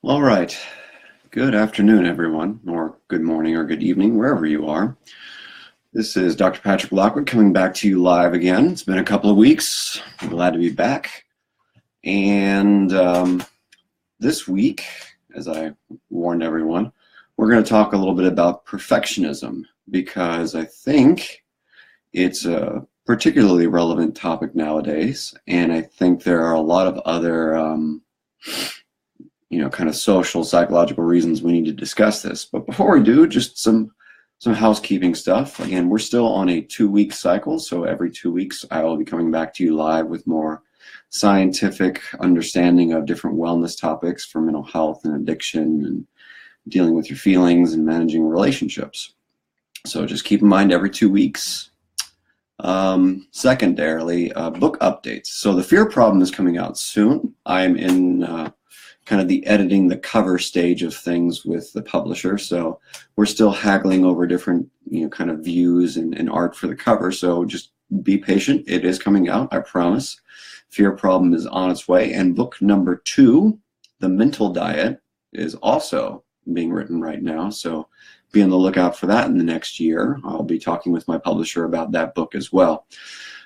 All right. Good afternoon, everyone, or good morning or good evening, wherever you are. This is Dr. Patrick Lockwood coming back to you live again. It's been a couple of weeks. I'm glad to be back. And this week, as I warned everyone, we're going to talk a little bit about perfectionism because I think it's a particularly relevant topic nowadays. And I think there are a lot of other kind of social, psychological reasons we need to discuss this. But before we do, just some housekeeping stuff. Again, we're still on a 2-week cycle, so every 2 weeks I will be coming back to you live with more scientific understanding of different wellness topics for mental health and addiction and dealing with your feelings and managing relationships. So just keep in mind every 2 weeks. Secondarily, book updates. So The Fear Problem is coming out soon. I'm in kind of the editing the cover stage of things with the publisher. So we're still haggling over different, kind of views and art for the cover. So just be patient. It is coming out, I promise. Fear Problem is on its way. And book number 2, The Mental Diet, is also being written right now. So be on the lookout for that in the next year. I'll be talking with my publisher about that book as well.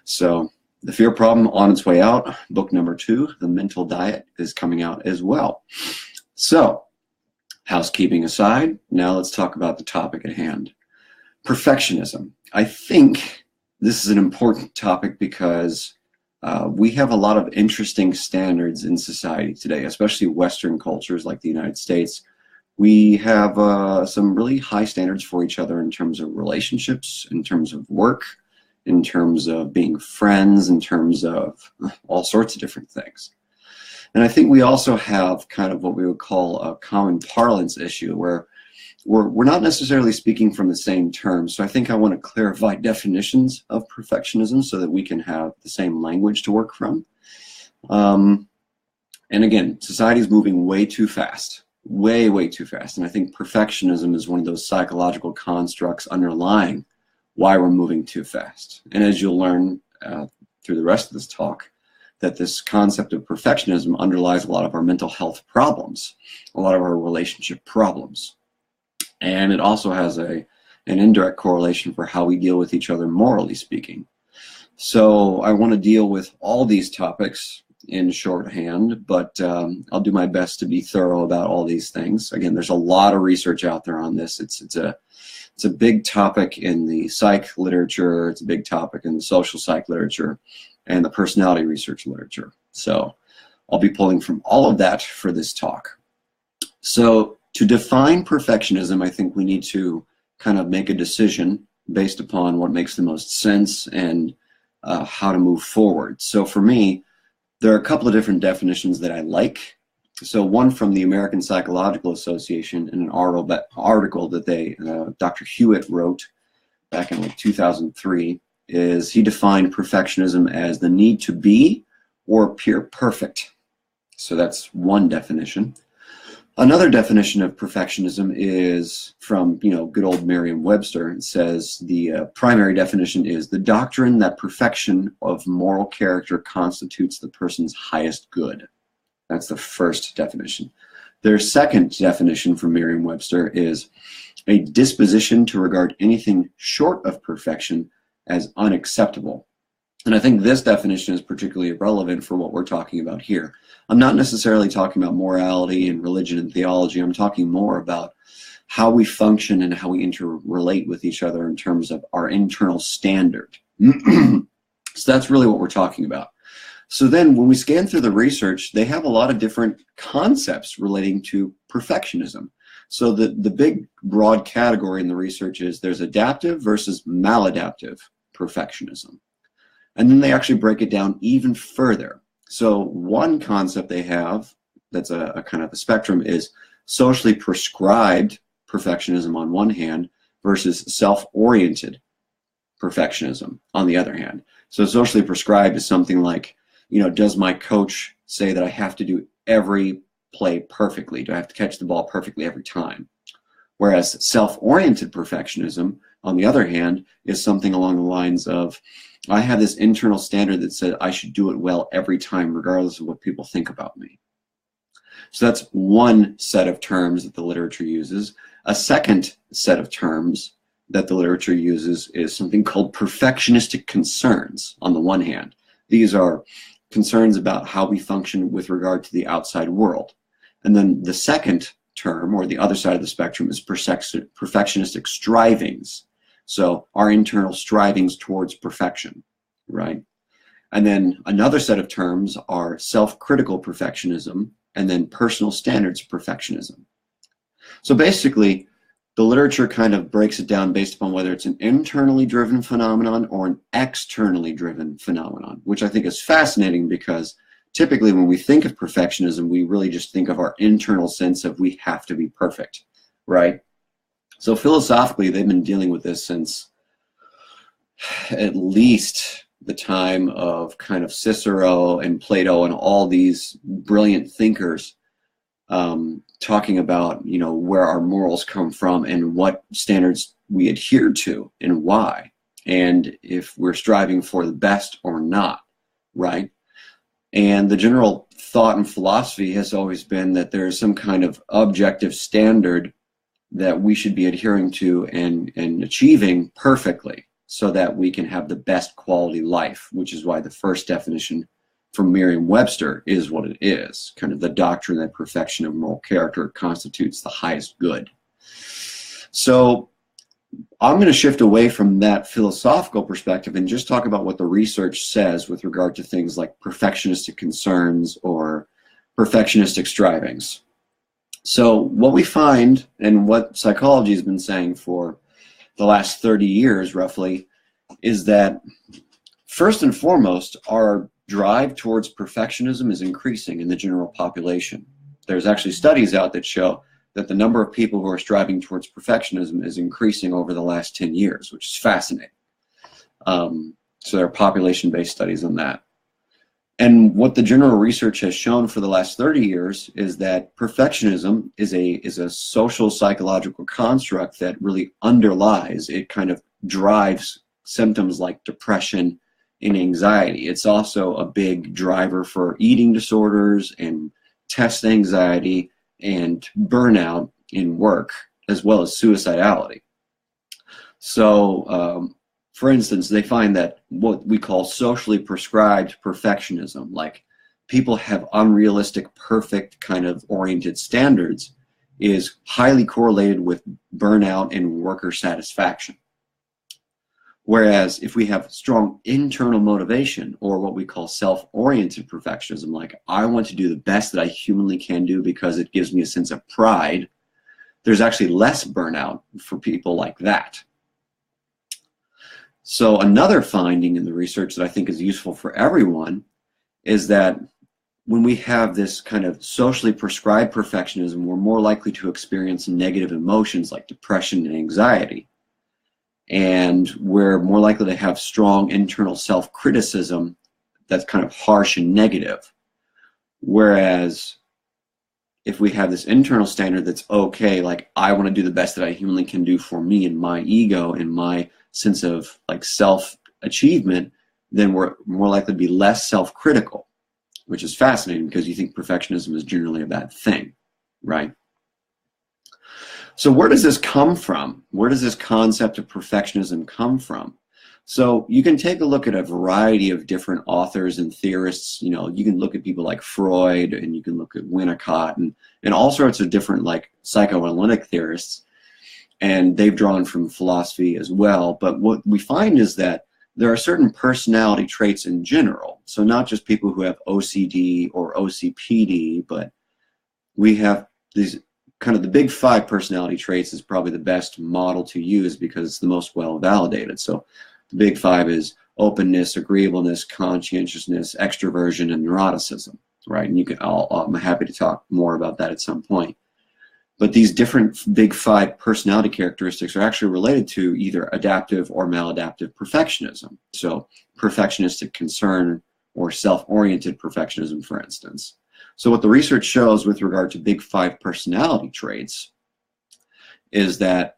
So The Fear Problem on its way out. Book number 2, The Mental Diet, is coming out as well. So, housekeeping aside, now let's talk about the topic at hand. Perfectionism. I think this is an important topic because we have a lot of interesting standards in society today, especially Western cultures like the United States. We have some really high standards for each other in terms of relationships, in terms of work, in terms of being friends, in terms of all sorts of different things. And I think we also have kind of what we would call a common parlance issue where we're not necessarily speaking from the same terms. So I think I want to clarify definitions of perfectionism so that we can have the same language to work from. And again, society is moving way too fast, way too fast. And I think perfectionism is one of those psychological constructs underlying why we're moving too fast. And as you'll learn through the rest of this talk, that this concept of perfectionism underlies a lot of our mental health problems, a lot of our relationship problems. And it also has an indirect correlation for how we deal with each other, morally speaking. So I want to deal with all these topics in shorthand, but I'll do my best to be thorough about all these things. Again, there's a lot of research out there on this. It's a big topic in the psych literature. It's a big topic in the social psych literature and the personality research literature. So I'll be pulling from all of that for this talk. So to define perfectionism, I think we need to kind of make a decision based upon what makes the most sense and how to move forward. So for me, there are a couple of different definitions that I like. So one from the American Psychological Association in an article that Dr. Hewitt wrote back in 2003 is he defined perfectionism as the need to be or appear perfect. So that's one definition. Another definition of perfectionism is from good old Merriam-Webster. It says the primary definition is the doctrine that perfection of moral character constitutes the person's highest good. That's the first definition. Their second definition from Merriam-Webster is a disposition to regard anything short of perfection as unacceptable. And I think this definition is particularly relevant for what we're talking about here. I'm not necessarily talking about morality and religion and theology. I'm talking more about how we function and how we interrelate with each other in terms of our internal standard. So that's really what we're talking about. So then when we scan through the research, they have a lot of different concepts relating to perfectionism. So the big broad category in the research is there's adaptive versus maladaptive perfectionism. And then they actually break it down even further. So one concept they have that's a kind of a spectrum is socially prescribed perfectionism on one hand versus self-oriented perfectionism on the other hand. So socially prescribed is something like, does my coach say that I have to do every play perfectly? Do I have to catch the ball perfectly every time? Whereas self-oriented perfectionism, on the other hand, is something along the lines of, I have this internal standard that said I should do it well every time, regardless of what people think about me. So that's one set of terms that the literature uses. A second set of terms that the literature uses is something called perfectionistic concerns. On the one hand, these are concerns about how we function with regard to the outside world. And then the second term, or the other side of the spectrum, is perfectionistic strivings. So our internal strivings towards perfection, right? And then another set of terms are self-critical perfectionism and then personal standards perfectionism. So basically, the literature kind of breaks it down based upon whether it's an internally driven phenomenon or an externally driven phenomenon, which I think is fascinating because typically when we think of perfectionism, we really just think of our internal sense of we have to be perfect, right? So philosophically, they've been dealing with this since at least the time of kind of Cicero and Plato and all these brilliant thinkers talking about, you know, where our morals come from and what standards we adhere to and why, and if we're striving for the best or not, right? And the general thought and philosophy has always been that there's some kind of objective standard that we should be adhering to and achieving perfectly so that we can have the best quality life, which is why the first definition from Merriam-Webster is what it is, kind of the doctrine that perfection of moral character constitutes the highest good. So I'm going to shift away from that philosophical perspective and just talk about what the research says with regard to things like perfectionistic concerns or perfectionistic strivings. So what we find, and what psychology has been saying for the last 30 years roughly, is that first and foremost, our drive towards perfectionism is increasing in the general population. There's actually studies out that show that the number of people who are striving towards perfectionism is increasing over the last 10 years, which is fascinating. So there are population-based studies on that. And what the general research has shown for the last 30 years is that perfectionism is a social psychological construct that really underlies, it kind of drives symptoms like depression and anxiety. It's also a big driver for eating disorders and test anxiety and burnout in work, as well as suicidality. So, for instance, they find that what we call socially prescribed perfectionism, like people have unrealistic, perfect kind of oriented standards, is highly correlated with burnout and worker satisfaction. Whereas if we have strong internal motivation, or what we call self-oriented perfectionism, like I want to do the best that I humanly can do because it gives me a sense of pride, there's actually less burnout for people like that. So another finding in the research that I think is useful for everyone is that when we have this kind of socially prescribed perfectionism, we're more likely to experience negative emotions like depression and anxiety. And we're more likely to have strong internal self-criticism that's kind of harsh and negative. Whereas if we have this internal standard that's okay, like I want to do the best that I humanly can do for me and my ego and my sense of like self-achievement, then we're more likely to be less self-critical, which is fascinating because you think perfectionism is generally a bad thing, right? So where does this come from? Where does this concept of perfectionism come from? So you can take a look at a variety of different authors and theorists. You know, you can look at people like Freud, and you can look at Winnicott, and all sorts of different like psychoanalytic theorists, and they've drawn from philosophy as well. But what we find is that there are certain personality traits in general. So not just people who have OCD or OCPD, but we have these kind of the big 5 personality traits is probably the best model to use because it's the most well validated. So the big 5 is openness, agreeableness, conscientiousness, extroversion, and neuroticism, right? And you can, I'm happy to talk more about that at some point. But these different big 5 personality characteristics are actually related to either adaptive or maladaptive perfectionism. So perfectionistic concern or self-oriented perfectionism, for instance. So what the research shows with regard to big 5 personality traits is that,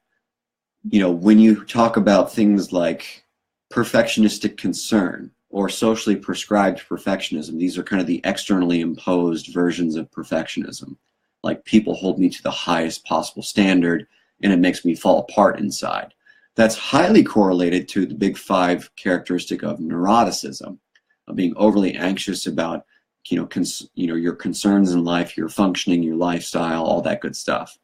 you know, when you talk about things like perfectionistic concern or socially prescribed perfectionism. These are kind of the externally imposed versions of perfectionism. Like, people hold me to the highest possible standard and it makes me fall apart inside. That's highly correlated to the big 5 characteristic of neuroticism, of being overly anxious about your concerns in life, your functioning, your lifestyle, all that good stuff.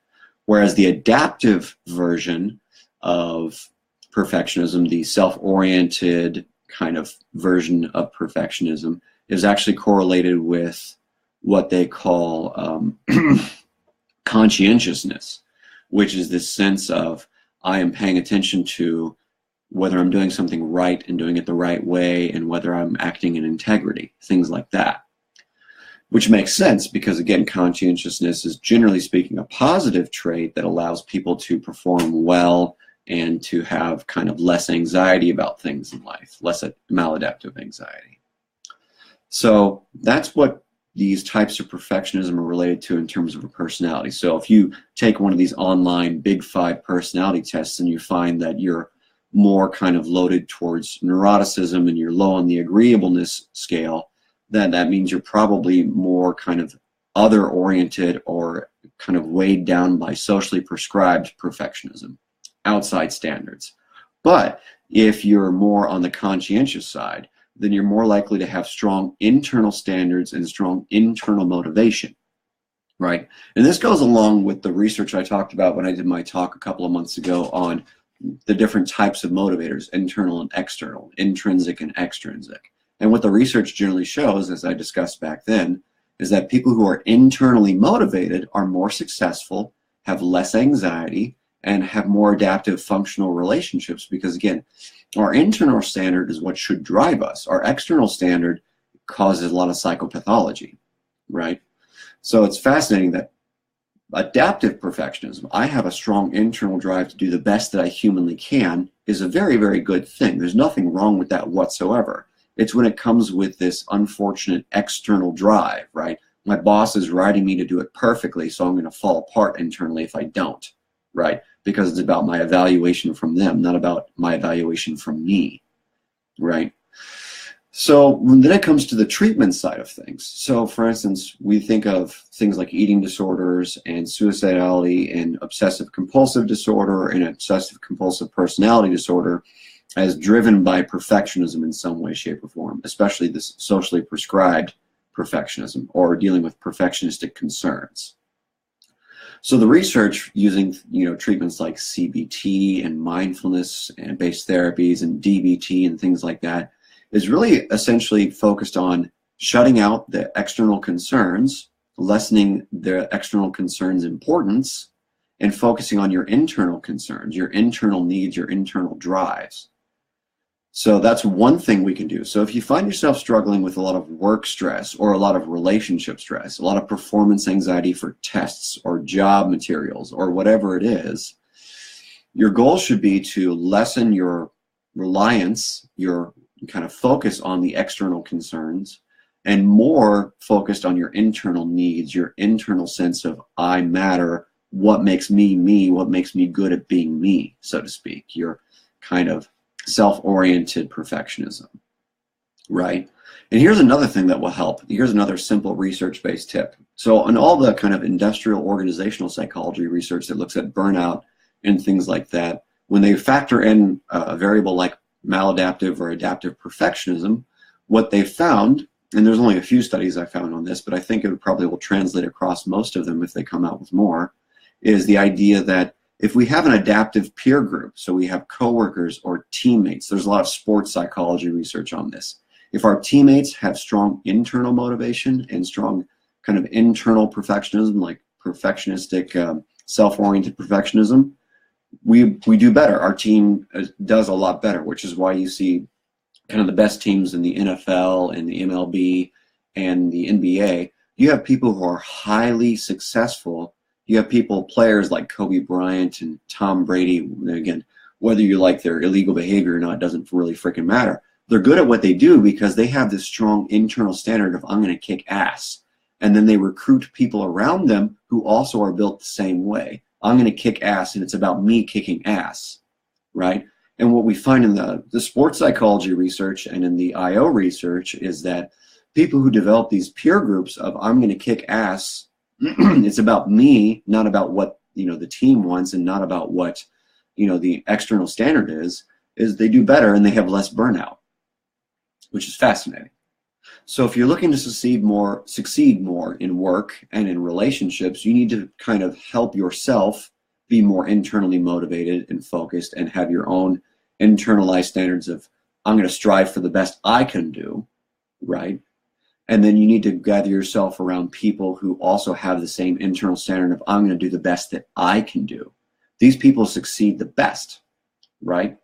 Whereas the adaptive version of perfectionism, the self-oriented kind of version of perfectionism, is actually correlated with what they call conscientiousness, which is this sense of, I am paying attention to whether I'm doing something right and doing it the right way, and whether I'm acting in integrity, things like that. Which makes sense because, again, conscientiousness is, generally speaking, a positive trait that allows people to perform well and to have kind of less anxiety about things in life, less maladaptive anxiety. So that's what these types of perfectionism are related to in terms of a personality. So if you take one of these online big 5 personality tests and you find that you're more kind of loaded towards neuroticism and you're low on the agreeableness scale, then that means you're probably more kind of other-oriented or kind of weighed down by socially prescribed perfectionism, outside standards. But if you're more on the conscientious side, then you're more likely to have strong internal standards and strong internal motivation, right? And this goes along with the research I talked about when I did my talk a couple of months ago on the different types of motivators, internal and external, intrinsic and extrinsic. And what the research generally shows, as I discussed back then, is that people who are internally motivated are more successful, have less anxiety, and have more adaptive functional relationships because, again, our internal standard is what should drive us. Our external standard causes a lot of psychopathology, right? So it's fascinating that adaptive perfectionism, I have a strong internal drive to do the best that I humanly can, is a very, very good thing. There's nothing wrong with that whatsoever. It's when it comes with this unfortunate external drive, right? My boss is writing me to do it perfectly, so I'm going to fall apart internally if I don't, right? Because it's about my evaluation from them, not about my evaluation from me, right? So then it comes to the treatment side of things. So for instance, we think of things like eating disorders and suicidality and obsessive compulsive disorder and obsessive compulsive personality disorder as driven by perfectionism in some way, shape, or form, especially this socially prescribed perfectionism or dealing with perfectionistic concerns. So the research using treatments like CBT and mindfulness and based therapies and DBT and things like that is really essentially focused on shutting out the external concerns, lessening the external concerns' importance, and focusing on your internal concerns, your internal needs, your internal drives. So that's one thing we can do. So if you find yourself struggling with a lot of work stress or a lot of relationship stress, a lot of performance anxiety for tests or job materials or whatever it is, your goal should be to lessen your reliance, your kind of focus on the external concerns, and more focused on your internal needs, your internal sense of I matter, what makes me me, what makes me good at being me, so to speak. Your kind of self-oriented perfectionism, right? And here's another thing that will help. Here's another simple research-based tip. So in all the kind of industrial organizational psychology research that looks at burnout and things like that, when they factor in a variable like maladaptive or adaptive perfectionism, what they found, and there's only a few studies I found on this, but I think it probably will translate across most of them if they come out with more, is the idea that if we have an adaptive peer group, so we have coworkers or teammates, there's a lot of sports psychology research on this. If our teammates have strong internal motivation and strong kind of internal perfectionism, like perfectionistic, self-oriented perfectionism, we do better. Our team does a lot better, which is why you see kind of the best teams in the NFL and the MLB and the NBA. You have people who are highly successful. You have players like Kobe Bryant and Tom Brady. Again, whether you like their illegal behavior or not doesn't really freaking matter. They're good at what they do because they have this strong internal standard of I'm going to kick ass. And then they recruit people around them who also are built the same way. I'm going to kick ass, and it's about me kicking ass, right? And what we find in the sports psychology research and in the IO research is that people who develop these peer groups of I'm going to kick ass, it's about me, not about what the team wants and not about what the external standard is they do better and they have less burnout, which is fascinating. So if you're looking to succeed more in work and in relationships, you need to kind of help yourself be more internally motivated and focused and have your own internalized standards of I'm going to strive for the best I can do, right? And then you need to gather yourself around people who also have the same internal standard of I'm going to do the best that I can do. These people succeed the best, right?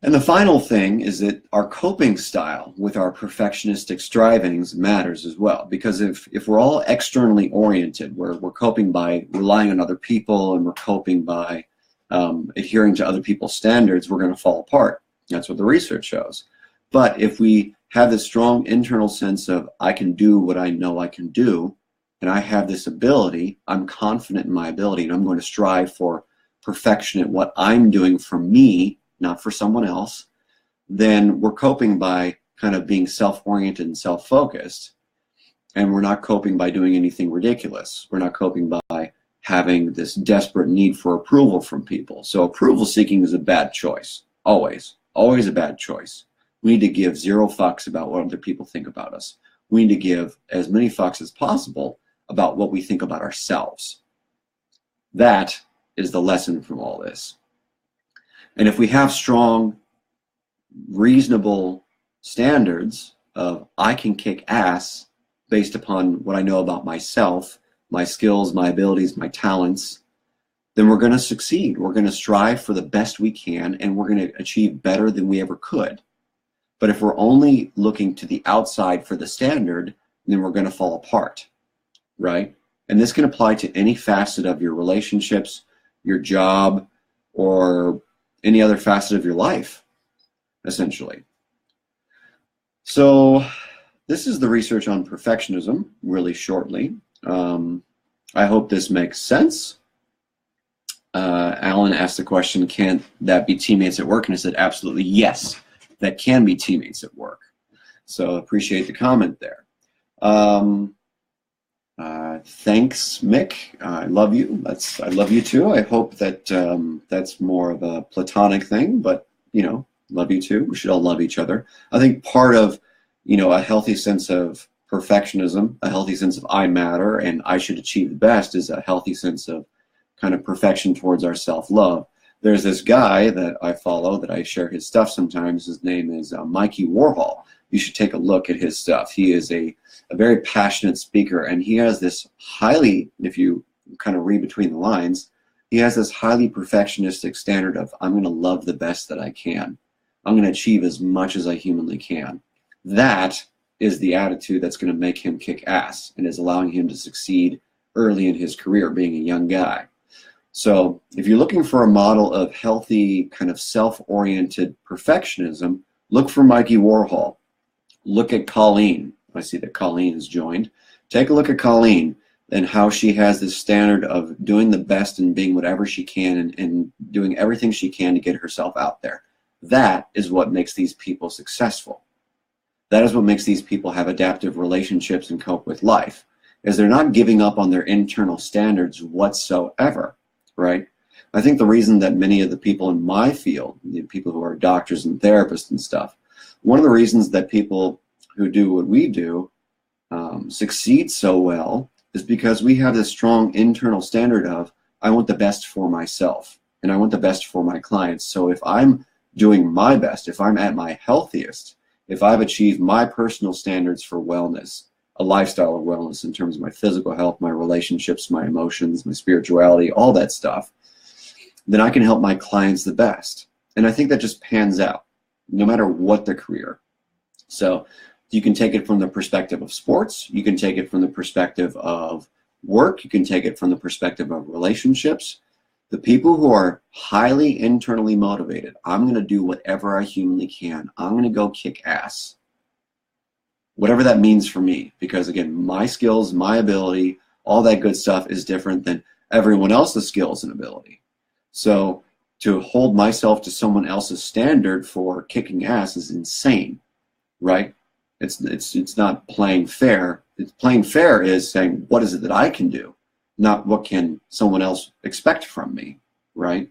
And the final thing is that our coping style with our perfectionistic strivings matters as well. Because if we're all externally oriented, we're coping by relying on other people and we're coping by adhering to other people's standards, we're going to fall apart. That's what the research shows. But if we have this strong internal sense of I can do what I know I can do, and I have this ability, I'm confident in my ability, and I'm going to strive for perfection at what I'm doing for me, not for someone else, then we're coping by kind of being self-oriented and self-focused. And we're not coping by doing anything ridiculous. We're not coping by having this desperate need for approval from people. So approval seeking is a bad choice. Always a bad choice. We need to give zero fucks about what other people think about us. We need to give as many fucks as possible about what we think about ourselves. That is the lesson from all this. And if we have strong, reasonable standards of I can kick ass based upon what I know about myself, my skills, my abilities, my talents, then we're going to succeed. We're going to strive for the best we can, and we're going to achieve better than we ever could. But if we're only looking to the outside for the standard, then we're going to fall apart, right? And this can apply to any facet of your relationships, your job, or any other facet of your life, essentially. So this is the research on perfectionism, really shortly. I hope this makes sense. Alan asked the question, can that be teammates at work? And I said, absolutely, yes, that can be teammates at work. So appreciate the comment there. Thanks, Mick. I love you. I love you too. I hope that that's more of a platonic thing, but love you too. We should all love each other. I think part of a healthy sense of perfectionism, a healthy sense of I matter and I should achieve the best is a healthy sense of kind of perfection towards our self-love. There's this guy that I follow that I share his stuff sometimes. His name is Mikey Warhol. You should take a look at his stuff. He is a very passionate speaker, and he has this highly, if you kind of read between the lines, he has this highly perfectionistic standard of I'm going to love the best that I can. I'm going to achieve as much as I humanly can. That is the attitude that's going to make him kick ass and is allowing him to succeed early in his career, being a young guy. So if you're looking for a model of healthy, kind of self-oriented perfectionism, look for Mikey Warhol. Look at Colleen. I see that Colleen has joined. Take a look at Colleen and how she has this standard of doing the best and being whatever she can and doing everything she can to get herself out there. That is what makes these people successful. That is what makes these people have adaptive relationships and cope with life, is they're not giving up on their internal standards whatsoever, right? I think the reason that many of the people in my field, the people who are doctors and therapists and stuff, one of the reasons that people who do what we do succeed so well is because we have this strong internal standard of I want the best for myself and I want the best for my clients. So if I'm doing my best, if I'm at my healthiest, if I've achieved my personal standards for wellness, a lifestyle of wellness in terms of my physical health, my relationships, my emotions, my spirituality, all that stuff, then I can help my clients the best. And I think that just pans out, no matter what the career. So you can take it from the perspective of sports, you can take it from the perspective of work, you can take it from the perspective of relationships. The people who are highly internally motivated, I'm going to do whatever I humanly can. I'm going to go kick ass. Whatever that means for me, because again, my skills, my ability, all that good stuff is different than everyone else's skills and ability. So To hold myself to someone else's standard for kicking ass is insane, right? It's not playing fair. It's playing fair is saying, what is it that I can do, not what can someone else expect from me, right?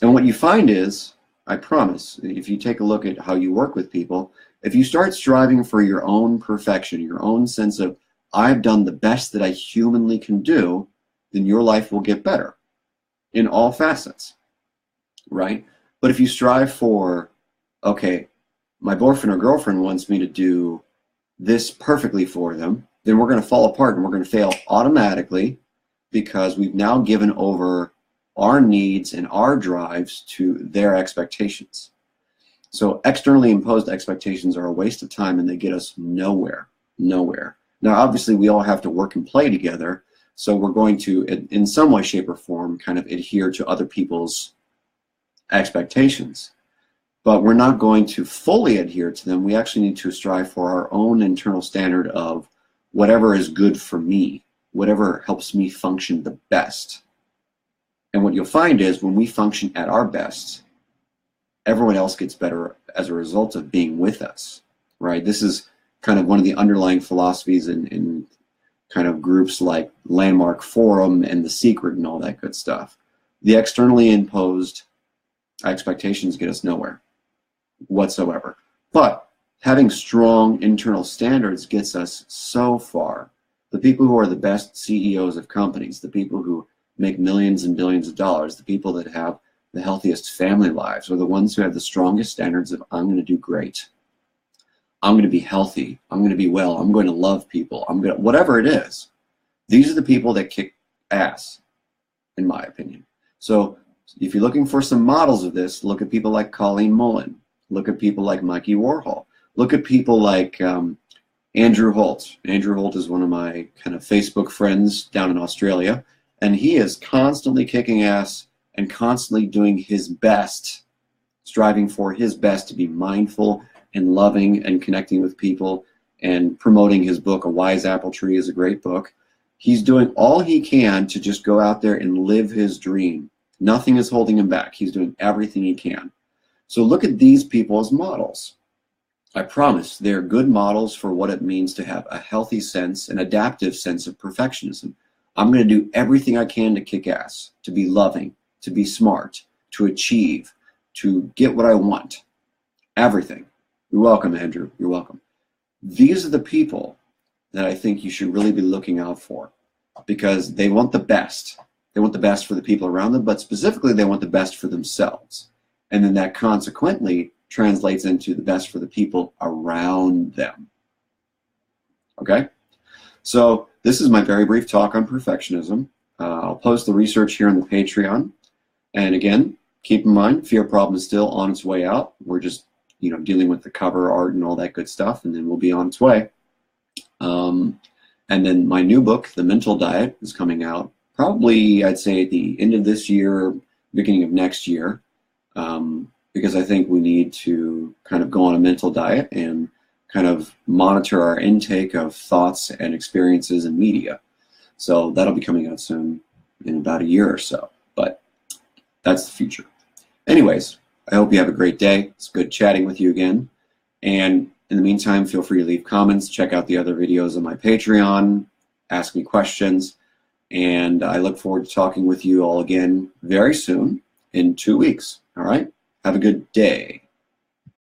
And what you find is, I promise, if you take a look at how you work with people, if you start striving for your own perfection, your own sense of, I've done the best that I humanly can do, then your life will get better in all facets, right? But if you strive for, okay, my boyfriend or girlfriend wants me to do this perfectly for them, then we're going to fall apart and we're going to fail automatically because we've now given over our needs and our drives to their expectations. So externally imposed expectations are a waste of time and they get us nowhere, nowhere. Now, obviously, we all have to work and play together, so we're going to, in some way, shape, or form, kind of adhere to other people's expectations. But we're not going to fully adhere to them. We actually need to strive for our own internal standard of whatever is good for me, whatever helps me function the best. And what you'll find is when we function at our best, everyone else gets better as a result of being with us, right? This is kind of one of the underlying philosophies in kind of groups like Landmark Forum and The Secret and all that good stuff. The externally imposed expectations get us nowhere whatsoever. But having strong internal standards gets us so far. The people who are the best CEOs of companies, the people who make millions and billions of dollars, the people that have the healthiest family lives are the ones who have the strongest standards of, I'm going to do great. I'm going to be healthy. I'm going to be well. I'm going to love people. I'm going to, whatever it is. These are the people that kick ass, in my opinion. So if you're looking for some models of this, look at people like Colleen Mullen. Look at people like Mikey Warhol. Look at people like Andrew Holt. Andrew Holt is one of my kind of Facebook friends down in Australia, and he is constantly kicking ass and constantly doing his best, striving for his best to be mindful and loving and connecting with people and promoting his book. A Wise Apple Tree is a great book. He's doing all he can to just go out there and live his dream. Nothing is holding him back. He's doing everything he can. So look at these people as models. I promise they're good models for what it means to have a healthy sense, an adaptive sense of perfectionism. I'm going to do everything I can to kick ass, to be loving, to be smart, to achieve, to get what I want. Everything. You're welcome, Andrew. You're welcome. These are the people that I think you should really be looking out for because they want the best. They want the best for the people around them, but specifically they want the best for themselves. And then that consequently translates into the best for the people around them. Okay? So this is my very brief talk on perfectionism. I'll post the research here on the Patreon. And again, keep in mind, Fear Problem is still on its way out. We're just, dealing with the cover art and all that good stuff, and then we'll be on its way. And then my new book, The Mental Diet, is coming out probably, I'd say, at the end of this year, beginning of next year. Because I think we need to kind of go on a mental diet and kind of monitor our intake of thoughts and experiences and media. So that'll be coming out soon in about a year or so, but that's the future. Anyways, I hope you have a great day. It's good chatting with you again. And in the meantime, feel free to leave comments, check out the other videos on my Patreon, ask me questions, and I look forward to talking with you all again very soon in 2 weeks. All right? Have a good day.